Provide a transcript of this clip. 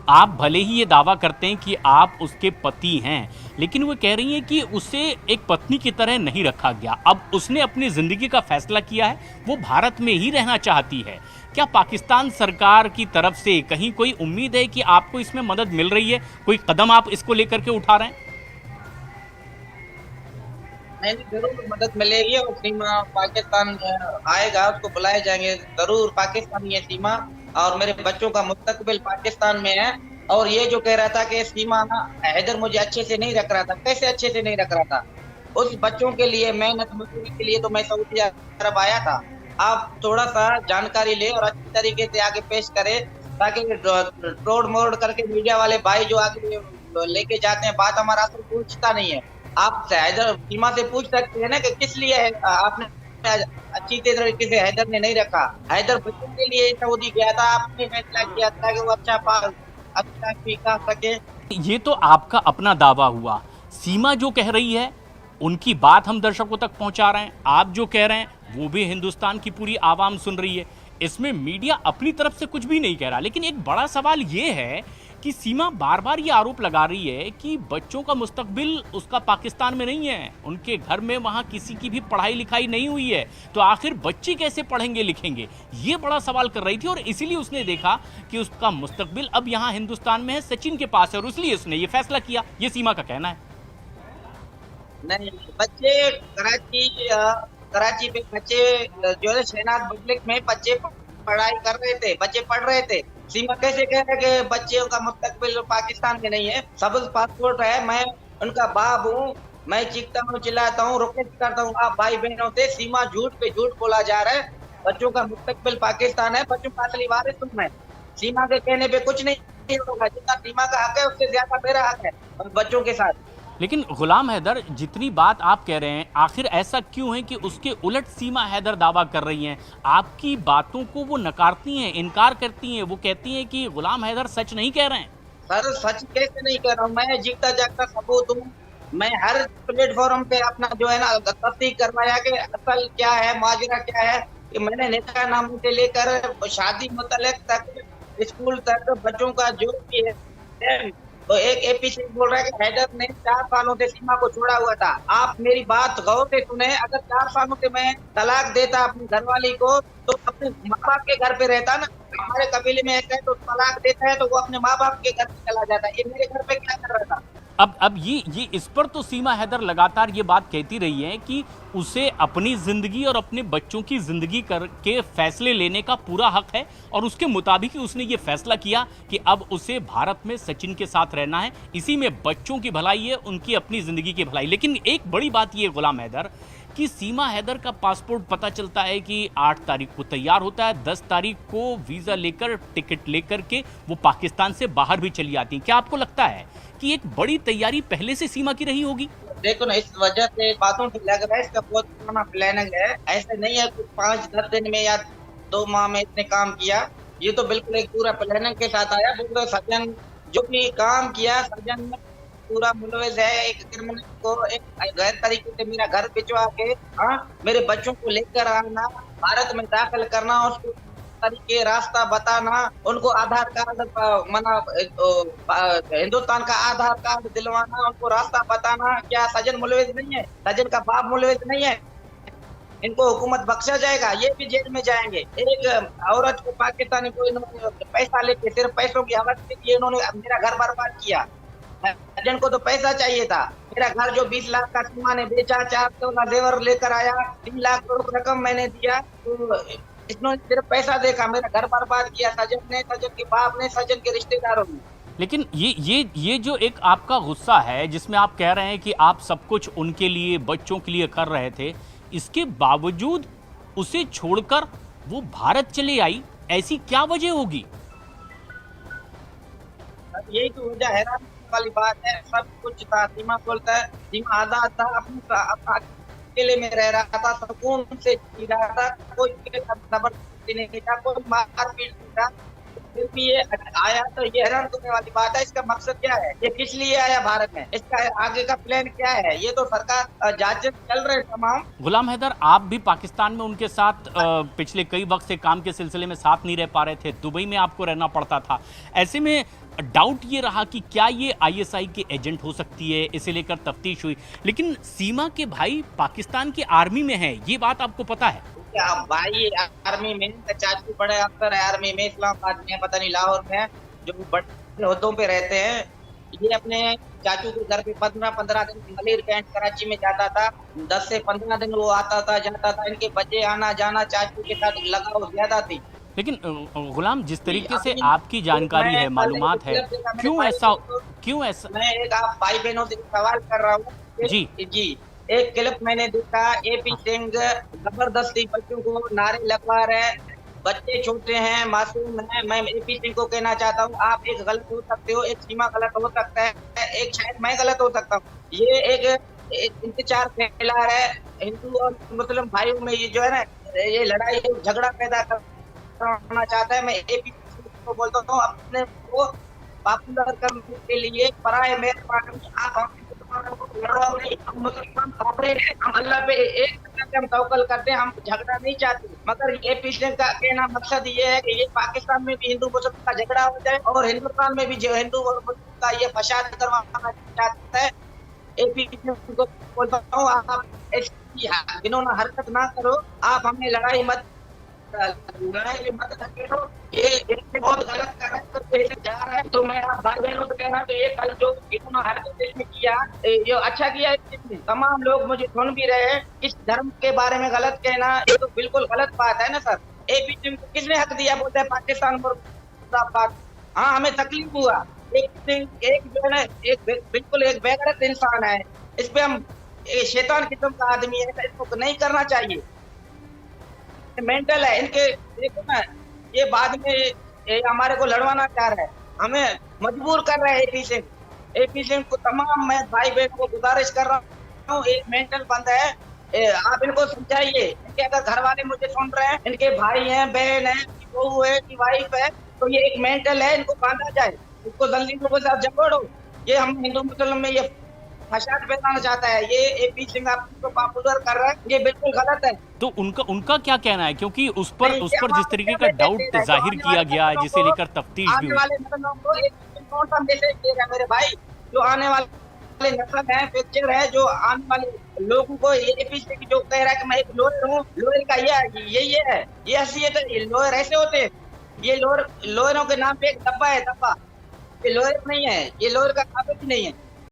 आप भले ही ये दावा करते हैं कि आप उसके पति हैं, लेकिन वो कह रही हैं कि उसे एक पत्नी की तरह नहीं रखा गया। अब उसने अपनी ज़िंदगी का फैसला किया है, वो भारत में ही रहना चाहती है। क्या पाकिस्तान सरकार की तरफ से कहीं कोई उम्मीद है कि आपको इसमें मदद मिल रही है? कोई कदम आप इसको लेकर के उठा रहे हैं? नहीं नहीं, जरूर मदद मिलेगी। और सीमा पाकिस्तान आएगा, उसको बुलाए जाएंगे जरूर। पाकिस्तानी है सीमा, और मेरे बच्चों का मुस्तकबिल पाकिस्तान में है। और ये जो कह रहा था कि सीमा ना, हैदर मुझे अच्छे से नहीं रख रहा था, कैसे अच्छे से नहीं रख रहा था? उस बच्चों के लिए, मेहनत मजदूरी के लिए तो मैं सऊदी अरब आया था। आप थोड़ा सा जानकारी ले और अच्छी तरीके से आगे पेश करे, ताकि तोड़ मोड़ करके मीडिया वाले भाई जो आगे लेके जाते हैं बात, हमारा असल पूछता नहीं है। आप हैदर सीमा से पूछ सकते हैं ना कि किस लिए आपने अच्छी तरीके से हैदर ने नहीं रखा। हैदर बच्चों के लिए सऊदी गया था, आपने फैसला किया था कि वो अच्छा सीखा सके। ये तो आपका अपना दावा हुआ। सीमा जो कह रही है, उनकी बात हम दर्शकों तक पहुंचा रहे हैं। आप जो कह रहे हैं वो भी हिंदुस्तान की पूरी आवाम सुन रही है। इसमें मीडिया अपनी तरफ से कुछ भी नहीं कह रहा। लेकिन एक बड़ा सवाल ये है कि सीमा बार बार ये आरोप लगा रही है कि बच्चों का मुस्तकबिल उसका पाकिस्तान में नहीं है, उनके घर में वहाँ किसी की भी पढ़ाई लिखाई नहीं हुई है, तो आखिर बच्चे कैसे पढ़ेंगे लिखेंगे? ये बड़ा सवाल कर रही थी। और इसीलिए उसने देखा कि उसका मुस्तकबिल अब यहाँ हिंदुस्तान में है, सचिन के पास है, और इसलिए उसने ये फैसला किया। ये सीमा का कहना है। नहीं, बच्चे कराची पे बच्चे जो है शहनाज पब्लिक में बच्चे पढ़ाई कर रहे थे, बच्चे पढ़ रहे थे। सीमा कैसे कह रहे कि बच्चों का मुस्तकबिल पाकिस्तान में नहीं है? सबूत पासपोर्ट है, मैं उनका बाप हूँ। मैं चीखता हूँ, चिल्लाता हूँ, रिक्वेस्ट करता हूँ आप भाई बहनों से। सीमा झूठ पे झूठ बोला जा रहा है। बच्चों का मुस्तकबिल पाकिस्तान है, बच्चों का असली वारिस तुम मैं। सीमा के कहने पे कुछ नहीं होगा। जितना सीमा का हक है उससे ज्यादा मेरा हक है बच्चों के साथ। लेकिन गुलाम हैदर, जितनी बात आप कह रहे हैं, आखिर ऐसा क्यों है कि उसके उलट सीमा हैदर दावा कर रही हैं? आपकी बातों को वो नकारती हैं, इनकार करती हैं, वो कहती हैं कि गुलाम हैदर सच नहीं कह रहे हैं। सर सच कैसे नहीं कह रहा हूँ? मैं जीता जागता सबूत हूँ। मैं हर प्लेटफॉर्म पे अपना जो है ना तस्दीक करवाया कि असल क्या है, माजरा क्या है। कि मैंने निकाह नामों से लेकर शादी मुतल्लिक तक, स्कूल तक, बच्चों का जो भी है। तो एक एपीसी बोल रहा है कि हैदर ने 4 सालों से सीमा को छोड़ा हुआ था। आप मेरी बात गौर से सुने। अगर 4 सालों से मैं तलाक देता अपनी घरवाली को, तो अपने माँ बाप के घर पे रहता ना। हमारे कबीले में ऐसा है, तो तलाक देता है तो वो अपने माँ बाप के घर पे चला जाता है। ये मेरे घर पे क्या कर रहा था? अब ये इस पर तो सीमा हैदर लगातार ये बात कहती रही है कि उसे अपनी जिंदगी और अपने बच्चों की जिंदगी करके फैसले लेने का पूरा हक है, और उसके मुताबिक ही उसने ये फैसला किया कि अब उसे भारत में सचिन के साथ रहना है। इसी में बच्चों की भलाई है, उनकी अपनी जिंदगी की भलाई। लेकिन एक बड़ी बात ये गुलाम हैदर कि सीमा हैदर का पासपोर्ट पता चलता है कि 8 तारीख को तैयार होता है, 10 तारीख को वीज़ा लेकर, टिकट लेकर के वो पाकिस्तान से बाहर भी चली आती हैं। क्या आपको लगता है कि एक बड़ी तैयारी पहले से सीमा की रही होगी? देखो ना, इस वजह से बातों से लग रहा है इसका बहुत पुराना प्लानिंग है। ऐसे नहीं है कुछ 5-10 दिन में या 2 माह में इसने काम किया। ये तो बिल्कुल एक पूरा प्लानिंग के साथ आया। पूरा सजन जो भी काम किया, सजन में पूरा मुलविस है। एक क्रिमिनल को एक गैर तरीके से मेरा घर भिजवा के, हाँ, मेरे बच्चों को लेकर आना, भारत में दाखिल करना, उसको तरीके रास्ता बताना, उनको आधार कार्ड मना हिंदुस्तान का आधार कार्ड दिलवाना, उनको रास्ता बताना। क्या सजन मुलविस नहीं है? सजन का बाप मुलविस नहीं है? इनको हुकूमत बख्शा जाएगा? ये भी जेल में जाएंगे। एक औरत को, पाकिस्तानी को, इन्होंने पैसा लेके, सिर्फ पैसों की हवस के लिए इन्होंने मेरा घर बर्बाद किया। सजन को तो पैसा चाहिए था। मेरा घर जो 20 लाख का सीमा ने बेचा, 4 तोला जेवर लेकर आया, 3 लाख रुपए रकम मैंने दिया, तो इन्होंने सिर्फ पैसा देखा, मेरा घर बर्बाद किया। सजन ने, सजन के बाप ने, सजन के रिश्तेदारों ने। लेकिन ये जो एक आपका गुस्सा है, जिसमें आप कह रहे हैं कि आप सब कुछ उनके लिए, बच्चों के लिए कर रहे थे, इसके बावजूद उसे छोड़कर वो भारत चले आई, ऐसी क्या वजह होगी? अब यही तो वजह हैरान वाली बात है। सब कुछ था, सीमा बोलता है, सीमा आजाद था, अपना अकेले में रह रहा था, सुकून से जी रहा था, कोई जबरदस्ती नहीं था, कोई मारपीट नहीं था। फिर भी ये आया, तो ये हैरान करने वाली बात है। इसका मकसद क्या है? ये किस लिए आया भारत में? इसका आगे का प्लान क्या है? ये तो सरकार जांच चल रहे तमाम। गुलाम हैदर, आप भी पाकिस्तान में उनके साथ पिछले कई वक्त से काम के सिलसिले में साथ नहीं रह पा रहे थे, दुबई में आपको रहना पड़ता था। ऐसे में डाउट ये रहा कि क्या ये आईएसआई के एजेंट हो सकती है, इसे लेकर तफ्तीश हुई। लेकिन सीमा के भाई पाकिस्तान की आर्मी में हैं, ये बात आपको पता है? क्या भाई आर्मी में, चाचू बड़े अफसर है आर्मी में, इस्लामाबाद में, पता नहीं लाहौर में, जो बड़े ओहदों पे रहते हैं। ये अपने चाचू के घर पे 15-15 दिन मलिर कैंट कराची में जाता था, 10 से 15 दिन वो आता था जाता था। इनके बच्चे आना जाना चाचू के साथ लगाव ज्यादा थी। लेकिन गुलाम, जिस तरीके से अभी आपकी जानकारी मैं है, कल मालूमात है, एक मेरे क्यों भाई ऐसा, को- क्यों ऐसा? मैं एक आप भाई बहनों से सवाल कर रहा हूँ। जी जी, एक क्लिप मैंने देखा, एपी सिंह जबरदस्ती बच्चों को नारे लगवा रहे हैं। बच्चे छोटे हैं, मासूम हैं। मैं एपी सिंह को कहना चाहता हूँ, आप एक गलत हो सकते हो, एक सीमा गलत हो सकता है, एक शायद मैं गलत हो सकता हूँ। ये एक इंतजार फैला रहा है हिंदू और मुस्लिम भाइयों में, ये जो है ना, ये लड़ाई झगड़ा पैदा करना चाहता है। मैं एपी को बोलता हूँ, अपने को पॉपुलर करने के लिए पराए मेहरबानी आप हम मुसलमान खबरे हैं, हम अल्लाह पे एक करके हम तवक्कल करते हैं, हम झगड़ा नहीं चाहते। मगर ये पिछले का कहना मकसद ये है कि ये पाकिस्तान में भी हिंदू मुस्लिम का झगड़ा हो जाए और हिंदुस्तान में भी जो हिंदू और मुस्लिम का ये फसाद करवाना चाहता है। एपी को बोलता हूँ, आप ऐसी घिनौना हरकत ना करो, आप हमें लड़ाई मत करो। ये बहुत गलत करते जा रहा है। तो मैं आप भाई बहनों से कह रहा हूँ, ये कल जो इतना हरकत इसने किया, ये अच्छा किया इसने। तमाम लोग मुझे सुन भी रहे हैं, इस धर्म के बारे में गलत कहना ये तो बिल्कुल गलत बात है ना सर। एपी को किसने हक दिया बोलते हैं पाकिस्तान मुर्दाबाद? हाँ, हमें तकलीफ हुआ। एक जो है ना, एक बिल्कुल एक बेगैरत इंसान है, इस पे हम शैतान किस्म का आदमी है, इसको नहीं करना चाहिए। मेंटल है इनके। देखो ना, ये बाद में ये हमारे को लड़वाना चाह रहा है, हमें मजबूर कर रहा है एपी सिंह। एपी सिंह को तमाम मैं भाई बहन को गुजारिश कर रहा हूँ, एक मेंटल बंद है, आप इनको समझाइए। इनके अगर घर वाले मुझे सुन रहे हैं, इनके भाई हैं, बहन है, बहू है, की वाइफ है, तो ये एक मेंटल है, इनको बांधा जाए, इसको जल्दी को साथ जकड़ो। ये हम हिंदू मुस्लिम में ये फसाद फैलाना चाहता है, ये एपी सिंह आपको पॉपुलर कर रहा है, ये बिल्कुल गलत है। तो उनका क्या कहना है? क्योंकि उस पर जिस तरीके का डाउट जाहिर आने किया गया है, वाले जिसे लेकर तफ्तीश भी आने हुई। वाले नस्लों को एक कौन सा मैसेज दे रहा है मेरे भाई? जो आने वाले नस्ल है, फ्यूचर है, जो आने वाले लोगों को ये पीछे की जो कह रहा है कि मैं एक लोअर हूँ, लोअर का ये है, ये हसीयत है। लोअर ऐसे होते हैं, ये लोअरों के नाम पे एक डब्बा है, डब्बा। ये लोअर नहीं है, ये लोअर का काबिल भी नहीं है।